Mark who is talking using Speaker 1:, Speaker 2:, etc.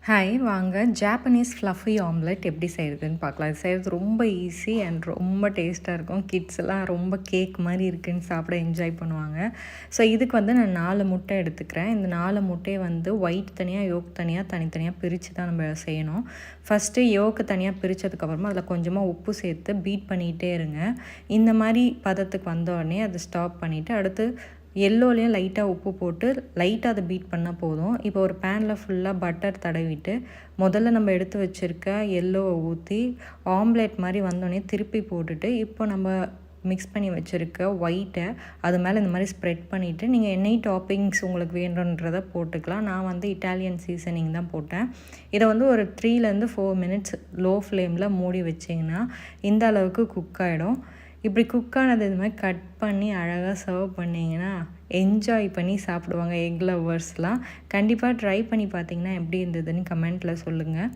Speaker 1: Hi வாங்க Japanese fluffy omelette எப்படி செய்கிறதுன்னு பார்க்கலாம். இது செய்கிறது ரொம்ப ஈஸி அண்ட் ரொம்ப டேஸ்ட்டாக இருக்கும். கிட்ஸ் எல்லாம் ரொம்ப கேக் மாதிரி இருக்குன்னு சாப்பிட என்ஜாய் பண்ணுவாங்க. ஸோ இதுக்கு நான் 4 முட்டை எடுத்துக்கிறேன். இந்த 4 முட்டையை ஒயிட் தனியாக யோக் தனியாக தனித்தனியாக பிரித்து தான் நம்ம செய்யணும். ஃபஸ்ட்டு யோக்கு தனியாக பிரித்ததுக்கப்புறமா அதில் கொஞ்சமாக உப்பு சேர்த்து பீட் பண்ணிகிட்டே இருங்க. இந்த மாதிரி பதத்துக்கு வந்தோடனே அதை ஸ்டாப் பண்ணிவிட்டு அடுத்து எல்லோலையும் லைட்டாக உப்பு போட்டு லைட்டாக அதை பீட் பண்ணால் போதும். இப்போ ஒரு பேனில் ஃபுல்லாக பட்டர் தடவிட்டு முதல்ல நம்ம எடுத்து வச்சுருக்க எல்லோவை ஊற்றி ஆம்லேட் மாதிரி வந்தோடனே திருப்பி போட்டுட்டு இப்போ நம்ம மிக்ஸ் பண்ணி வச்சுருக்க ஒயிட்டை அது மேலே இந்த மாதிரி ஸ்ப்ரெட் பண்ணிவிட்டு நீங்கள் என்ன டாப்பிங்ஸ் உங்களுக்கு வேணுன்றதை போட்டுக்கலாம். நான் இட்டாலியன் சீசனிங் தான் போட்டேன். இதை ஒரு 3 to 4 minutes லோ ஃப்ளேமில் மூடி வச்சிங்கன்னா இந்த அளவுக்கு குக் ஆகிடும். இப்படி குக் ஆனது இது மாதிரி கட் பண்ணி அழகாக சர்வ் பண்ணிங்கன்னா என்ஜாய் பண்ணி சாப்பிடுவாங்க எக் லவ்வர்ஸ்லாம். கண்டிப்பாக ட்ரை பண்ணி பார்த்தீங்கன்னா எப்படி இருந்ததுன்னு கமெண்ட்டில் சொல்லுங்கள்.